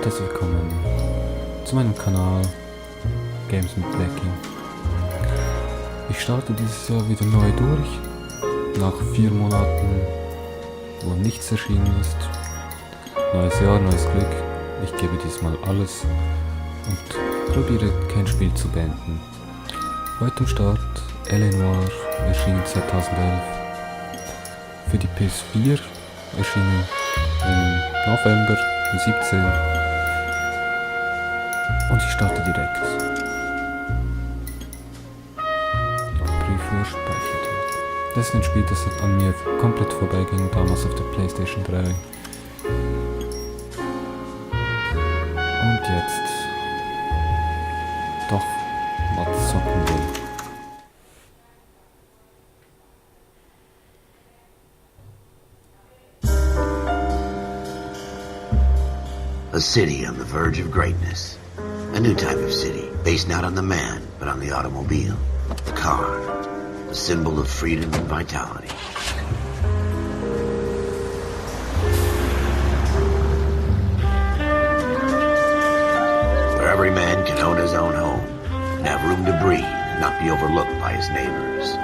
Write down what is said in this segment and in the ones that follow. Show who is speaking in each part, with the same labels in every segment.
Speaker 1: herzlich willkommen zu meinem Kanal Games mit Blacking. Ich starte dieses Jahr wieder neu durch, nach 4 Monaten, wo nichts erschienen ist. Neues Jahr, neues Glück. Ich gebe diesmal alles und probiere kein Spiel zu beenden. Heute im Start Noire, erschienen 2011. Für die PS4 erschienen im November 2017. Und ich starte direkt. Prüfe Speicherdaten. Das ist ein Spiel, das an mir komplett vorbeiging, damals auf der PlayStation 3. Und jetzt doch mal zocken will.
Speaker 2: A city on the verge of greatness. A new type of city, based not on the man, but on the automobile. The car. A symbol of freedom and vitality. Where every man can own his own home, and have room to breathe, and not be overlooked by his neighbors.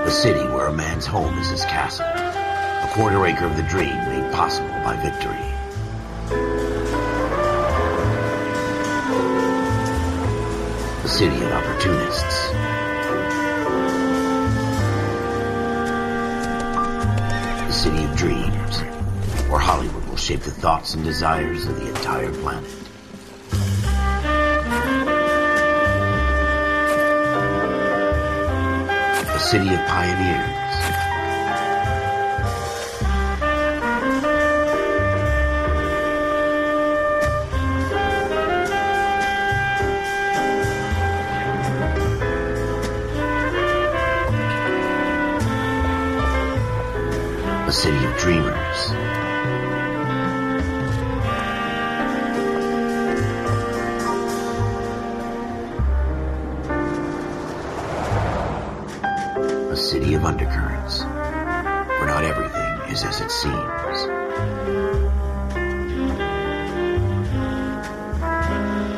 Speaker 2: A city where a man's home is his castle. A quarter acre of the dream made possible by victory. A city of opportunists. A city of dreams, where Hollywood will shape the thoughts and desires of the entire planet. A city of pioneers. A city of dreamers. A city of undercurrents, where not everything is as it seems.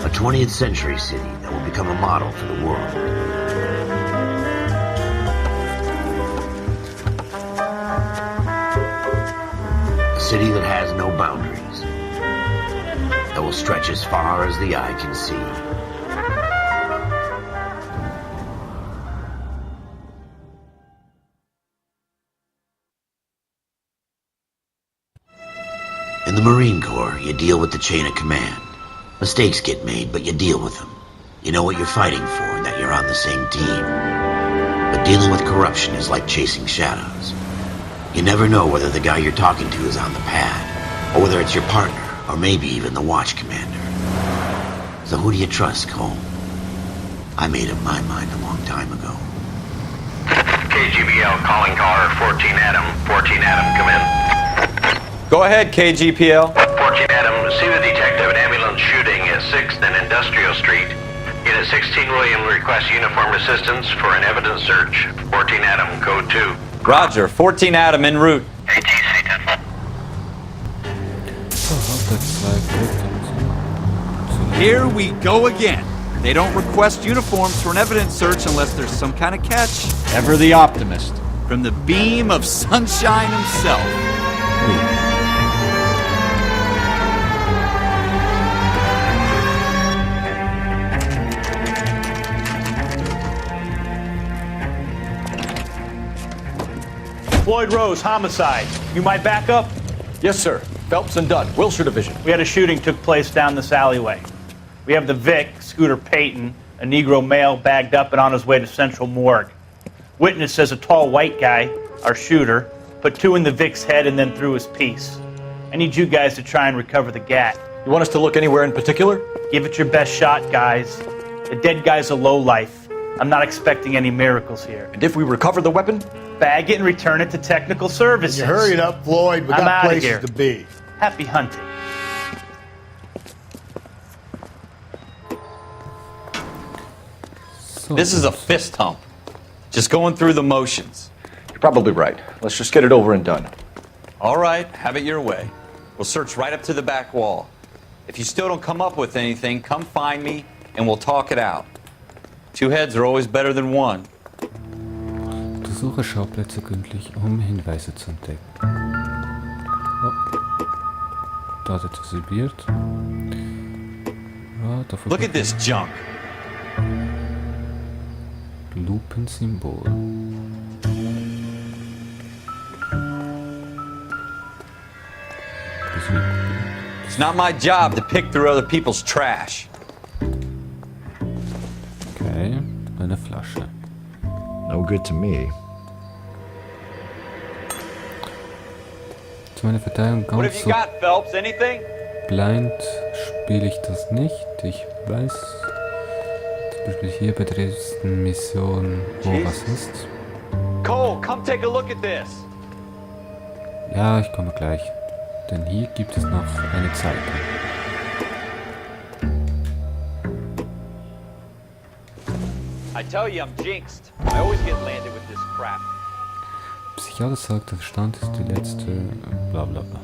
Speaker 2: A 20th century city that will become a model for the world. A city that has no boundaries, that will stretch as far as the eye can see. In the Marine Corps, you deal with the chain of command. Mistakes get made, but you deal with them. You know what you're fighting for and that you're on the same team. But dealing with corruption is like chasing shadows. You never know whether the guy you're talking to is on the pad, or whether it's your partner, or maybe even the watch commander. So who do you trust, Cole? I made up my mind a long time ago.
Speaker 3: KGBL calling caller 14 Adam. 14 Adam, come in.
Speaker 4: Go ahead, KGPL.
Speaker 3: 14 Adam, see the detective an ambulance shooting at 6th and Industrial Street. Unit 16 William requests uniform assistance for an evidence search. 14 Adam, code 2.
Speaker 4: Roger, 14 Adam en route.
Speaker 3: ATC 10.
Speaker 5: Here we go again. They don't request uniforms for an evidence search unless there's some kind of catch.
Speaker 6: Ever the optimist.
Speaker 5: From the beam of sunshine himself.
Speaker 6: Floyd Rose, homicide. You might back up?
Speaker 7: Yes, sir. Phelps and Dunn, Wilshire Division.
Speaker 6: We had a shooting took place down this alleyway. We have the Vic, Scooter Payton, a Negro male bagged up and on his way to Central Morgue. Witness says a tall white guy, our shooter, put 2 in the Vic's head and then threw his piece. I need you guys to try and recover the gat.
Speaker 7: You want us to look anywhere in particular?
Speaker 6: Give it your best shot, guys. The dead guy's a lowlife. I'm not expecting any miracles here.
Speaker 7: And if we recover the weapon?
Speaker 6: Bag it and return it to technical services.
Speaker 8: You hurry it up, Floyd. We
Speaker 6: I'm
Speaker 8: got
Speaker 6: outta
Speaker 8: places
Speaker 6: here.
Speaker 8: to be.
Speaker 6: Happy hunting.
Speaker 4: This is a fist hump. Just going through the motions.
Speaker 7: You're probably right. Let's just get it over and done.
Speaker 4: All right, have it your way. We'll search right up to the back wall. If you still don't come up with anything, come find me and we'll talk it out. Two heads are always better than one.
Speaker 1: Untersuche Schauplätze gründlich, um Hinweise zu entdecken. Oh. Da hat etwas vibriert. Ja, dafür
Speaker 4: Look at this junk.
Speaker 1: Lupensymbol.
Speaker 4: It's not my job to pick through other people's trash.
Speaker 1: Okay, eine Flasche.
Speaker 8: No good to me.
Speaker 1: Zu meiner Verteidigung
Speaker 4: What have
Speaker 1: ganz
Speaker 4: you
Speaker 1: so
Speaker 4: got, Phelps? Anything?
Speaker 1: blind spiele ich das nicht. Ich weiß zum Beispiel hier bei der ersten Mission, wo was ist.
Speaker 4: Cole, come take a look at this.
Speaker 1: Ja, ich komme gleich. Denn hier gibt es noch eine Zeitung.
Speaker 4: I tell you, I'm jinxed. I always get landed with this crap.
Speaker 1: Psychiater sagt, der Verstand ist die letzte... bla bla bla.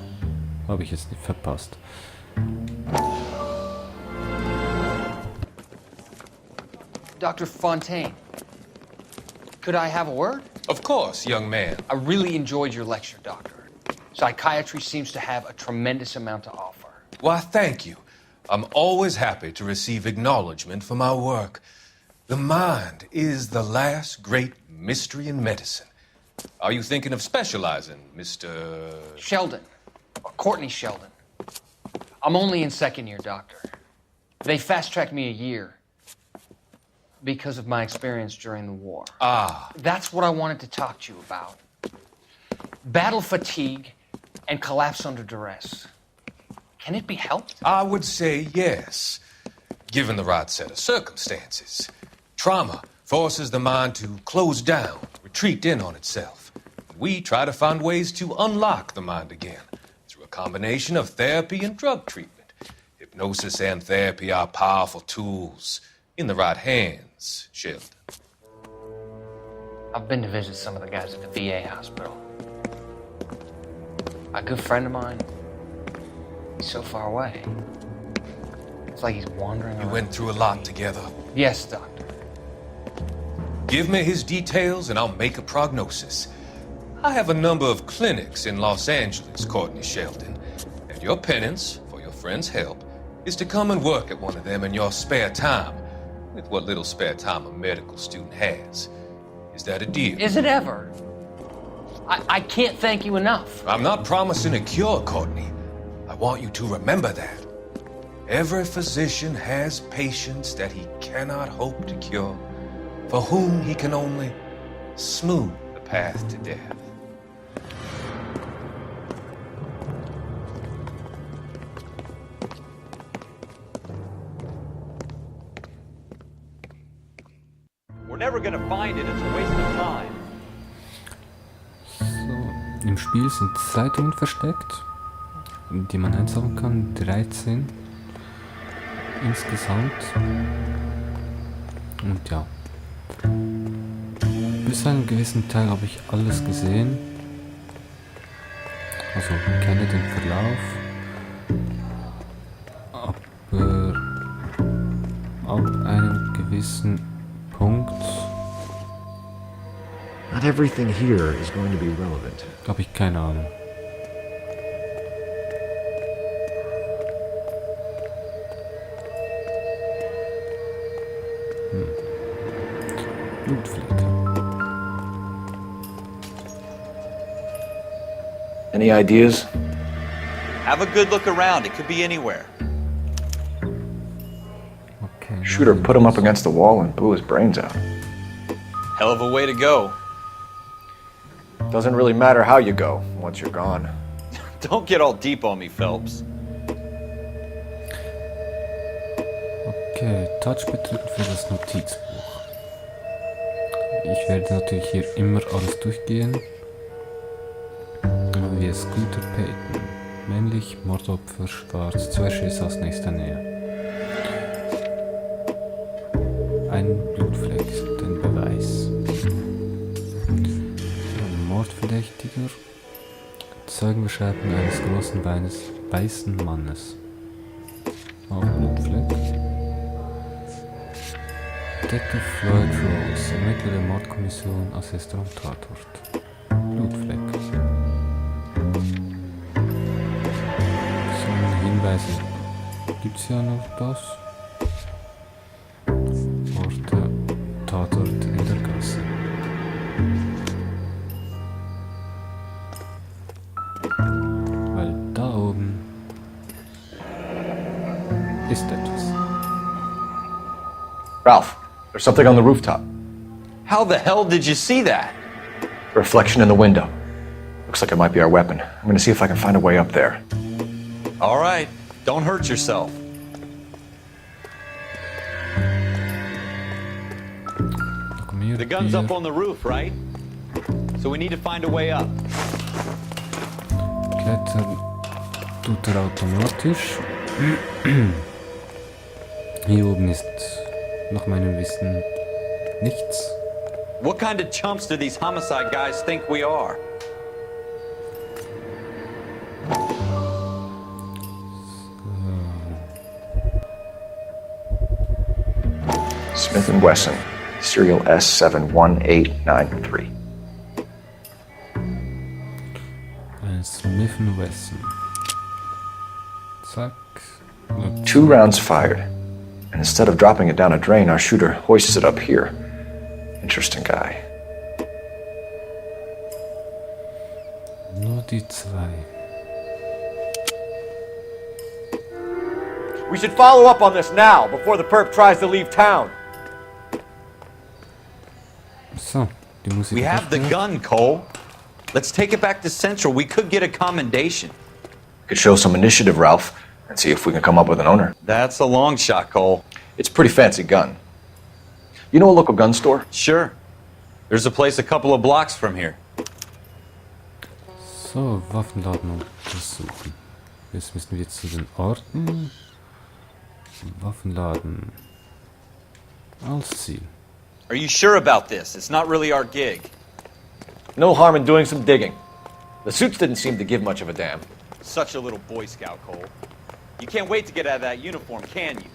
Speaker 1: Habe ich jetzt nicht verpasst.
Speaker 9: Dr. Fontaine, could I have a word?
Speaker 10: Of course, young man.
Speaker 9: I really enjoyed your lecture, Doctor. Psychiatry seems to have a tremendous amount to offer.
Speaker 10: Why, thank you. I'm always happy to receive acknowledgement for my work. The mind is the last great mystery in medicine. Are you thinking of specializing, Mr.
Speaker 9: Sheldon, or Courtney Sheldon. I'm only in second year, Doctor. They fast-tracked me a year because of my experience during the war.
Speaker 10: Ah,
Speaker 9: That's what I wanted to talk to you about. Battle fatigue and collapse under duress. Can it be helped?
Speaker 10: I would say yes, given the right set of circumstances. Trauma forces the mind to close down, retreat in on itself. We try to find ways to unlock the mind again through a combination of therapy and drug treatment. Hypnosis and therapy are powerful tools in the right hands, Sheldon.
Speaker 9: I've been to visit some of the guys at the VA hospital. A good friend of mine, he's so far away. It's like he's wandering
Speaker 10: You
Speaker 9: around.
Speaker 10: went through a lot together.
Speaker 9: Yes, Doctor.
Speaker 10: Give me his details and I'll make a prognosis. I have a number of clinics in Los Angeles, Courtney Sheldon, and your penance, for your friend's help, is to come and work at one of them in your spare time, with what little spare time a medical student has. Is that a deal?
Speaker 9: Is it ever? I can't thank you enough.
Speaker 10: I'm not promising a cure, Courtney. I want you to remember that. Every physician has patients that he cannot hope to cure, for whom he can only smooth the path to death.
Speaker 4: We're never gonna find it. It's a waste of time.
Speaker 1: So, im Spiel sind Zeitungen versteckt, die man einsammeln kann. 13 insgesamt. Und ja. Bis zu einem gewissen Teil habe ich alles gesehen. Also kenne den Verlauf. Aber ab einem gewissen Punkt
Speaker 8: Not everything here is going to be relevant.
Speaker 1: habe ich keine Ahnung. Blutflecke.
Speaker 7: Any ideas?
Speaker 4: Have a good look around. It could be anywhere.
Speaker 1: Okay.
Speaker 7: Shooter put him up against the wall and blew his brains out.
Speaker 4: Hell of a way to go.
Speaker 7: Doesn't really matter how you go once you're gone.
Speaker 4: Don't get all deep on me, Phelps.
Speaker 1: Okay, Touch betreten für das Notizbuch. Ich werde natürlich hier immer alles durchgehen. Wie Scooter Payton. Männlich, Mordopfer, schwarz, 2 Schüsse aus nächster Nähe. Ein Blutfleck, den Beweis. Ein Mordverdächtiger. 2 Zeugenbeschreibung eines großen weißen Mannes. Auch Blutfleck. Detective Floyd Rose, Ermittler der Mordkommission, Assessor am Tatort. Blutfleck. So Hinweise gibt's ja noch das. Orte, Tatort in der Gasse. Weil da oben ist etwas.
Speaker 7: Ralph, there's something on the rooftop.
Speaker 4: How the hell did you see that?
Speaker 7: Reflection in the window. Looks like it might be our weapon. I'm gonna see if I can find a way up there.
Speaker 4: All right, don't hurt yourself. The gun's up on the roof, right? So we need to find a way up.
Speaker 1: Klettern tut er automatisch. Hier oben ist nach meinem Wissen nichts.
Speaker 4: What kind of chumps do these homicide guys think we are?
Speaker 7: Smith & Wesson, serial S71893.
Speaker 1: Ein Smith & Wesson. Zack.
Speaker 7: 2 rounds fired. And instead of dropping it down a drain, our shooter hoists it up here. Interesting guy.
Speaker 1: Nur die 2.
Speaker 7: We should follow up on this now, before the perp tries to leave town.
Speaker 1: So, die Musik.
Speaker 4: We have the gun, Cole. Let's take it back to Central. We could get a commendation.
Speaker 7: Could show some initiative, Ralph, and see if we can come up with an owner.
Speaker 4: That's a long shot, Cole.
Speaker 7: It's a pretty fancy gun. You know a local gun store?
Speaker 4: Sure. There's a place a couple of blocks from here.
Speaker 1: So, Waffenladen untersuchen. Jetzt müssen wir zu den Orten. Waffenladen als Ziel.
Speaker 4: Are you sure about this? It's not really our gig.
Speaker 7: No harm in doing some digging. The suits didn't seem to give much of a damn.
Speaker 4: Such a little Boy Scout, Cole. You can't wait to get out of that uniform, can you?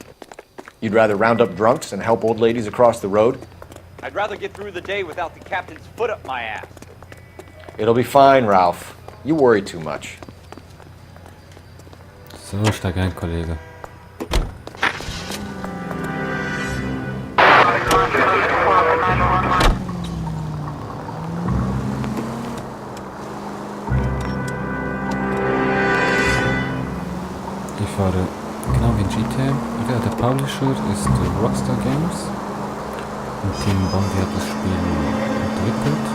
Speaker 7: You'd rather round up drunks and help old ladies across the road?
Speaker 4: I'd rather get through the day without the captain's foot up my ass.
Speaker 7: It'll be fine, Ralph. You worry too much.
Speaker 1: So, steig ein, Kollege. Ich fahre genau wie in GTA. Ja, der Publisher ist Rockstar Games. Und Team Bondi hat das Spiel entwickelt.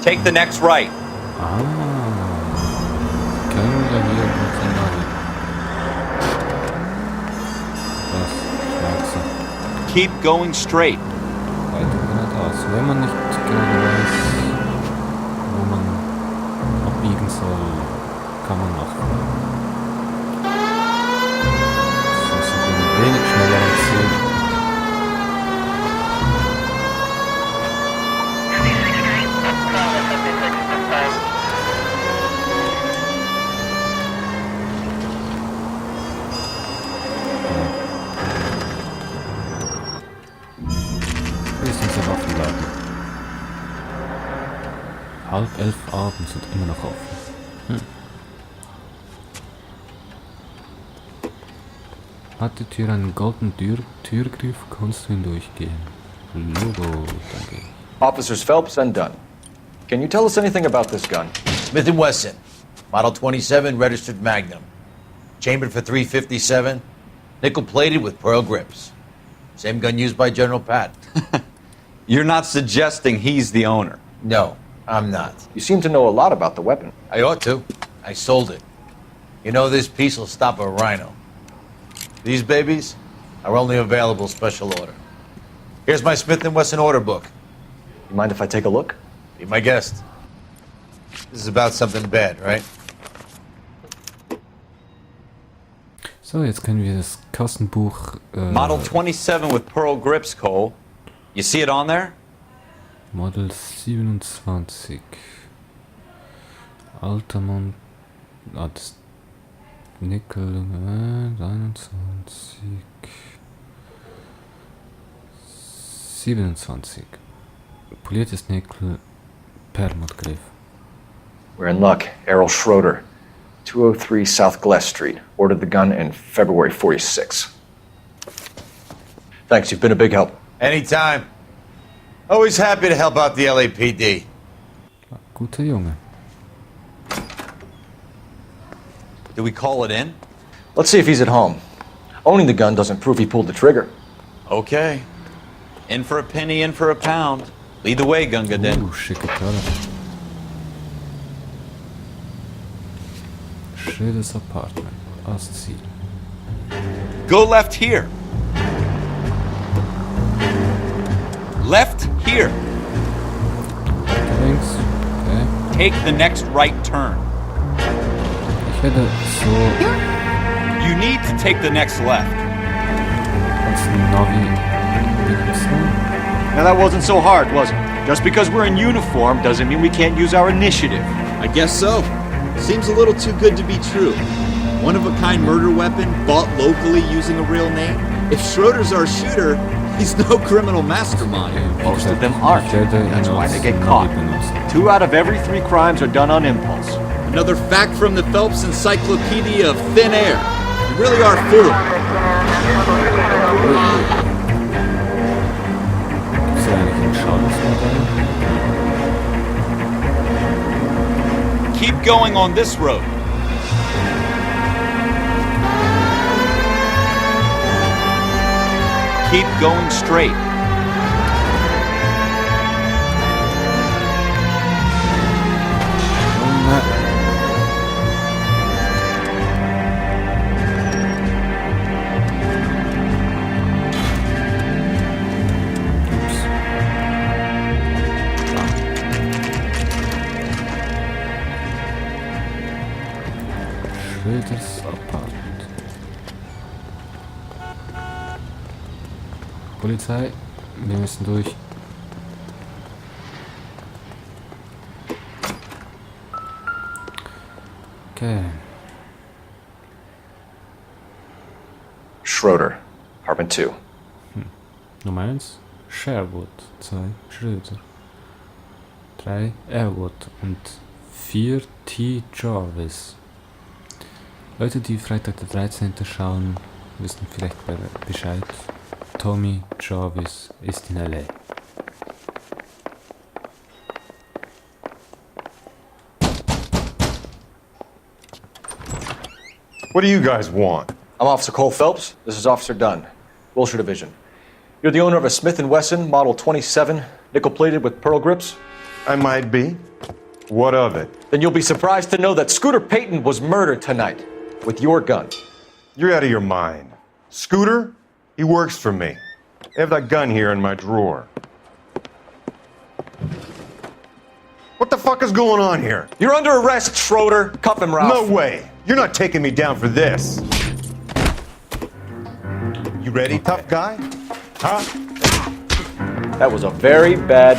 Speaker 4: Take the next right.
Speaker 1: Können wir hier gut hinein. Was? Schwarze.
Speaker 4: Keep going straight.
Speaker 1: Weiter geradeaus. Wenn man nicht gerade weiß, wo man abbiegen soll, kann man nachfragen. So sind wir ein wenig schneller am Ziel. Hier ist unser Waffenladen. 10:30 abends und immer noch offen. Hat die Tür einen goldenen Türgriff, kannst du hindurchgehen. Logo, danke.
Speaker 7: Officers Phelps and Dunn. Can you tell us anything about this gun?
Speaker 11: Smith & Wesson, Model 27, registered Magnum. Chambered for .357, nickel-plated with pearl grips. Same gun used by General Patton.
Speaker 4: You're not suggesting he's the owner?
Speaker 11: No, I'm not.
Speaker 7: You seem to know a lot about the weapon.
Speaker 11: I ought to. I sold it. You know, this piece will stop a rhino. These babies are only available special order. Here's my Smith & Wesson order book.
Speaker 7: You mind if I take a look?
Speaker 11: Be my guest. This is about something bad, right?
Speaker 1: So, jetzt können wir das Kassenbuch.
Speaker 4: Model 27 with pearl grips, Cole. You see it on there?
Speaker 1: Model 27. Altamont. Ah, das Nickel 21. 27. Poliertes Nickel. Perlmuttgriff.
Speaker 7: We're in luck. Errol Schroeder, 203 South Glass Street. Ordered the gun in February 46. Thanks, you've been a big help.
Speaker 11: Anytime. Always happy to help out the LAPD.
Speaker 1: Guter Junge.
Speaker 4: Do we call it in?
Speaker 7: Let's see if he's at home. Owning the gun doesn't prove he pulled the trigger.
Speaker 4: Okay. In for a penny, in for a pound. Lead the way, Gunga Din.
Speaker 1: Schicke Karre. Schönes Apartment. Ostziel.
Speaker 5: Go left here. Left here.
Speaker 1: Links. Okay.
Speaker 5: Take the next right turn.
Speaker 1: Ich werde so
Speaker 5: You need to take the next left.
Speaker 1: als Navi benutzen.
Speaker 12: Now that wasn't so hard, was it? Just because we're in uniform doesn't mean we can't use our initiative.
Speaker 5: I guess so. Seems a little too good to be true. One-of-a-kind murder weapon bought locally using a real name? If Schroeder's our shooter, he's no criminal mastermind.
Speaker 12: Most of them aren't. That's why they get caught. 2 out of every 3 crimes are done on impulse.
Speaker 5: Another fact from the Phelps Encyclopedia of Thin Air. You really are full of it.
Speaker 1: Ist ja eigentlich ein Schadensmodell.
Speaker 5: Keep going on this road. Keep going straight.
Speaker 1: Schroeders Apartment. Polizei, wir müssen durch. Okay.
Speaker 7: Schroeder, apartment 2.
Speaker 1: Nummer 1, Sherwood. 2, Schröder. 3, Airwood. Und 4, T. Jarvis. Leute, die Freitag der 13. schauen, wissen vielleicht Bescheid. Tommy Jarvis ist in LA.
Speaker 13: What do you guys want?
Speaker 7: I'm Officer Cole Phelps. This is Officer Dunn, Wilshire Division. You're the owner of a Smith & Wesson Model 27, nickel-plated with pearl grips?
Speaker 13: I might be. What of it?
Speaker 7: Then you'll be surprised to know that Scooter Payton was murdered tonight with your gun.
Speaker 13: You're out of your mind. Scooter? He works for me. I have that gun here in my drawer. What the fuck is going on here?
Speaker 7: You're under arrest, Schroeder. Cuff him, Ralph.
Speaker 13: No way. You're not taking me down for this. You ready, tough guy? Huh?
Speaker 7: That was a very bad...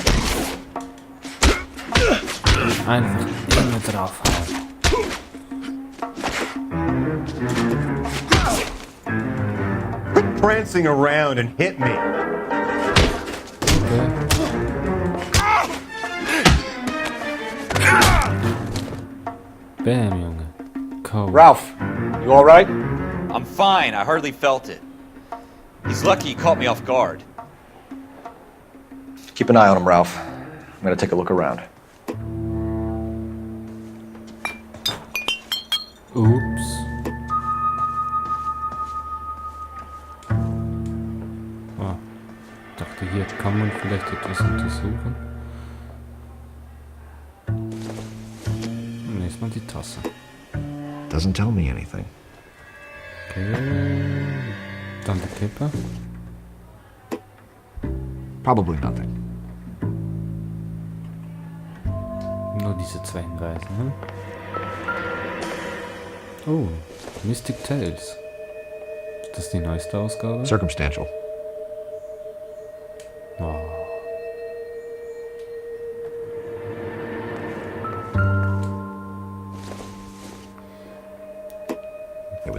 Speaker 1: Einfach immer draufhauen.
Speaker 13: Quit prancing around and hit me.
Speaker 1: Okay. Bam, Junge. Cold.
Speaker 7: Ralph, you all right?
Speaker 4: I'm fine. I hardly felt it. He's lucky he caught me off guard.
Speaker 7: Keep an eye on him, Ralph. I'm gonna take a look around.
Speaker 1: Ups. Ah, dachte, hier kann man vielleicht etwas untersuchen. Nächstes Mal die Tasse.
Speaker 8: Doesn't tell me anything.
Speaker 1: Okay. Dann die Kippe.
Speaker 8: Probably nothing.
Speaker 1: Nur diese zwei Hinweise, ne? Oh, Mystic Tales. Ist das die neueste Ausgabe?
Speaker 8: Circumstantial.
Speaker 1: Oh.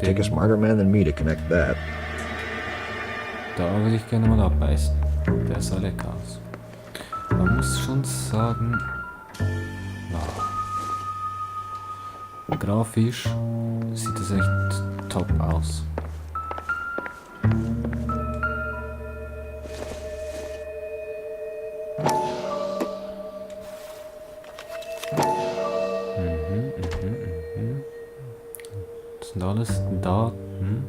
Speaker 8: take a smarter man than me to connect that.
Speaker 1: Da würde ich gerne mal abbeißen. Der sah lecker aus. Man muss schon sagen, ja, grafisch sieht es echt top aus. Das sind alles Daten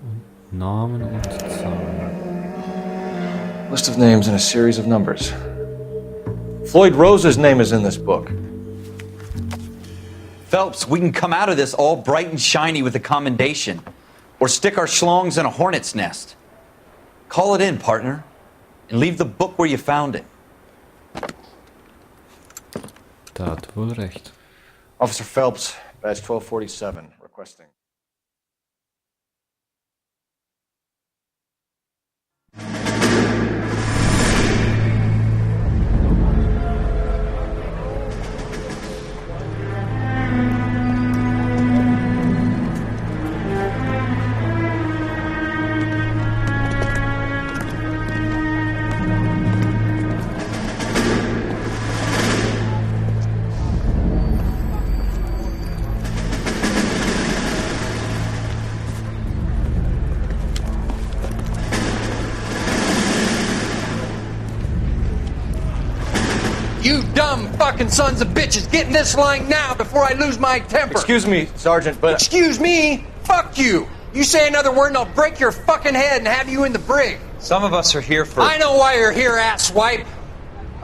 Speaker 1: und Namen und Zahlen.
Speaker 7: List of names and a series of numbers. Floyd Rose's name is in this book.
Speaker 4: Phelps, we can come out of this all bright and shiny with a commendation. Or stick our schlongs in a hornet's nest. Call it in, partner. And leave the book where you found it.
Speaker 1: Da hat wohl recht.
Speaker 7: Officer Phelps, badge 1247, requesting.
Speaker 10: You dumb fucking sons of bitches, get in this line now before I lose my temper.
Speaker 7: Excuse me, Sergeant, but...
Speaker 10: Excuse me? Fuck you. You say another word and I'll break your fucking head and have you in the brig.
Speaker 4: Some of us are here for...
Speaker 10: I know why you're here, asswipe.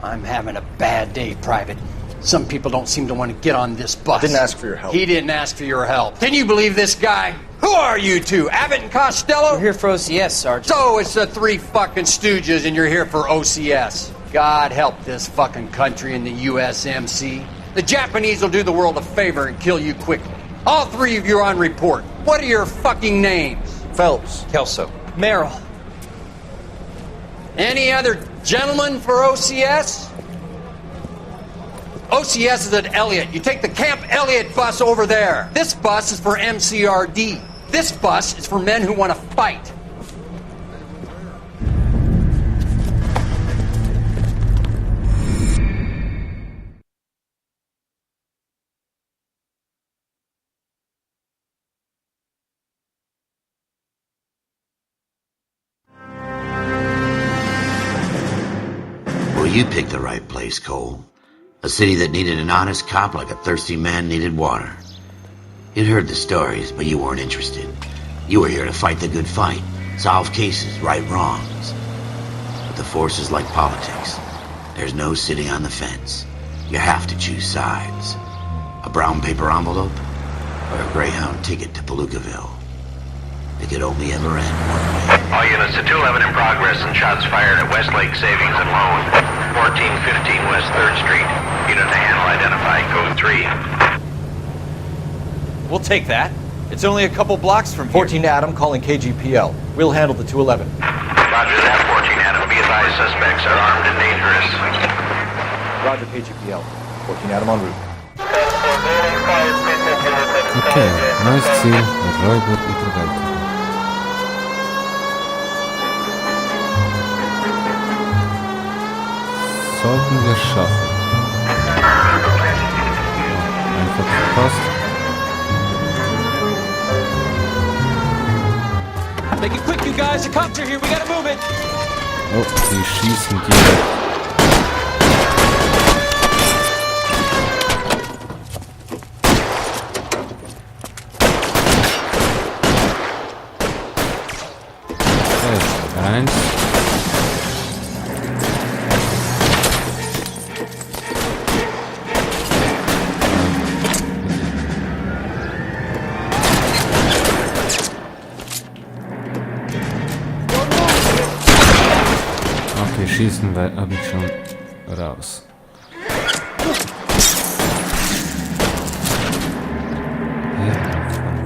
Speaker 9: I'm having a bad day, Private. Some people don't seem to want to get on this bus.
Speaker 7: Didn't ask for your help.
Speaker 9: He didn't ask for your help.
Speaker 10: Can you believe this guy? Who are you two? Abbott and Costello?
Speaker 9: We're here for OCS, Sergeant.
Speaker 10: So it's the three fucking stooges and you're here for OCS.
Speaker 9: God help this fucking country and the USMC.
Speaker 10: The Japanese will do the world a favor and kill you quickly. All three of you are on report. What are your fucking names?
Speaker 7: Phelps.
Speaker 4: Kelso.
Speaker 9: Merrill.
Speaker 10: Any other gentlemen for OCS? OCS is at Elliott. You take the Camp Elliott bus over there. This bus is for MCRD. This bus is for men who want to fight.
Speaker 2: Well, you picked the right place, Cole. A city that needed an honest cop like a thirsty man needed water. You'd heard the stories, but you weren't interested. You were here to fight the good fight, solve cases, right wrongs. But the force is like politics. There's no sitting on the fence. You have to choose sides. A brown paper envelope or a Greyhound ticket to Palookaville. It could only ever end one way.
Speaker 3: All units to 211 in progress and shots fired at Westlake Savings and Loan, 1415 West 3rd Street. Unit to handle identified code 3.
Speaker 4: We'll take that. It's only a couple blocks from here.
Speaker 7: 14 Adam calling KGPL. We'll handle the 211.
Speaker 3: Roger that, 14 Adam. Be advised, suspects are armed and dangerous.
Speaker 7: Roger, KGPL. 14 Adam en route.
Speaker 1: Okay, neues Ziel, Räuber über weiter. Sollten wir schaffen. Einfach verpasst.
Speaker 10: Make it quick, you guys. The cops are here. We gotta move it.
Speaker 1: Oh, die schießen direkt. Eins. Okay, schießen habe ich schon raus.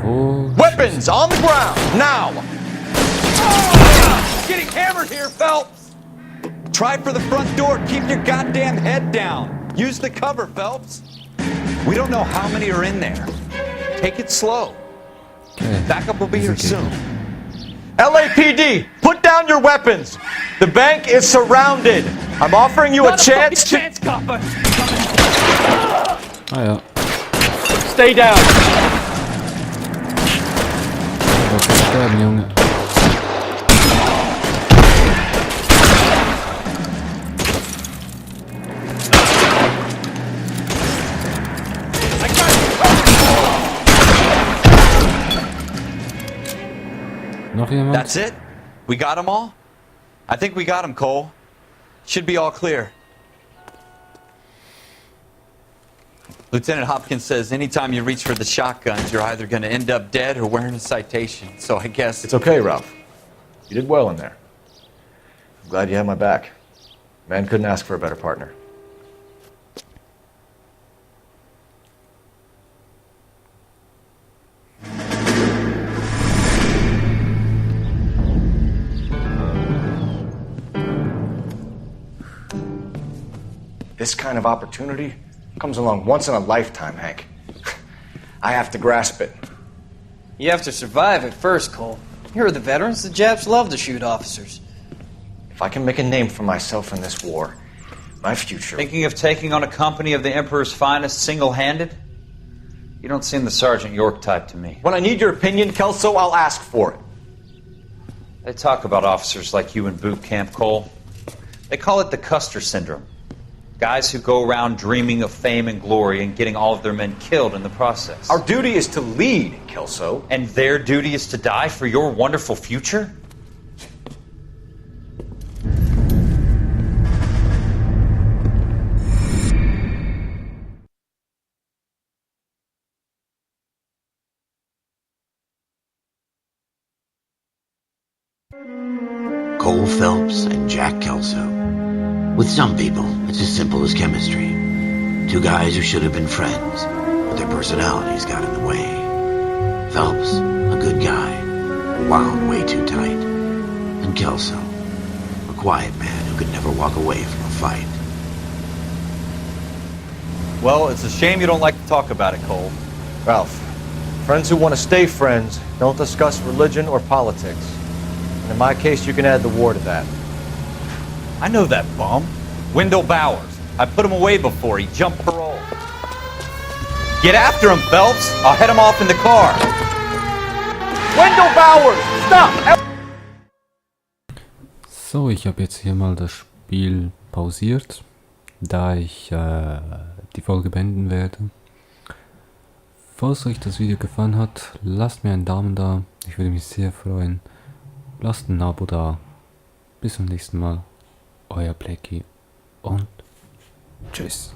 Speaker 1: Wo?
Speaker 10: Weapons on the ground now. Getting hammered here, Phelps.
Speaker 4: Try for the front door. Keep your goddamn head down. Use the cover, Phelps. We don't know how many are in there. Take it slow.
Speaker 1: Okay.
Speaker 10: Backup will be here
Speaker 1: Easy game.
Speaker 10: soon. LAPD, put down your weapons. The bank is surrounded. I'm offering you a chance to...
Speaker 1: Ah ja.
Speaker 10: Stay down.
Speaker 1: Aber sterben, Junge. Noch jemand?
Speaker 4: That's it? We got them all? I think we got them, Cole. Should be all clear. Lieutenant Hopkins says anytime you reach for the shotguns, you're either going to end up dead or wearing a citation. So I guess...
Speaker 7: It's okay, Ralph. You did well in there. I'm glad you had my back. Man couldn't ask for a better partner. This kind of opportunity comes along once in a lifetime, Hank. I have to grasp it.
Speaker 14: You have to survive it first, Cole. Here are the veterans. The Japs love to shoot officers.
Speaker 7: If I can make a name for myself in this war, my future...
Speaker 4: Thinking of taking on a company of the Emperor's finest single-handed? You don't seem the Sergeant York type to me.
Speaker 10: When I need your opinion, Kelso, I'll ask for it.
Speaker 4: They talk about officers like you in boot camp, Cole. They call it the Custer Syndrome. Guys who go around dreaming of fame and glory and getting all of their men killed in the process.
Speaker 7: Our duty is to lead, Kelso.
Speaker 4: And their duty is to die for your wonderful future?
Speaker 2: Cole Phelps and Jack Kelso. With some people, it's as simple as chemistry. Two guys who should have been friends, but their personalities got in the way. Phelps, a good guy, wound way too tight. And Kelso, a quiet man who could never walk away from a fight.
Speaker 4: Well, it's a shame you don't like to talk about it, Cole.
Speaker 12: Ralph, friends who want to stay friends don't discuss religion or politics. And in my case, you can add the war to that.
Speaker 4: I know that bum. Wendell Bowers. I put him away before. He jumped parole. Get after him, Phelps. I'll head him off in the car.
Speaker 10: Wendell Bowers, stop!
Speaker 1: So, ich habe jetzt hier mal das Spiel pausiert, da ich die Folge beenden werde. Falls euch das Video gefallen hat, lasst mir einen Daumen da. Ich würde mich sehr freuen. Lasst ein Abo da. Bis zum nächsten Mal. Euer Blackie und tschüss.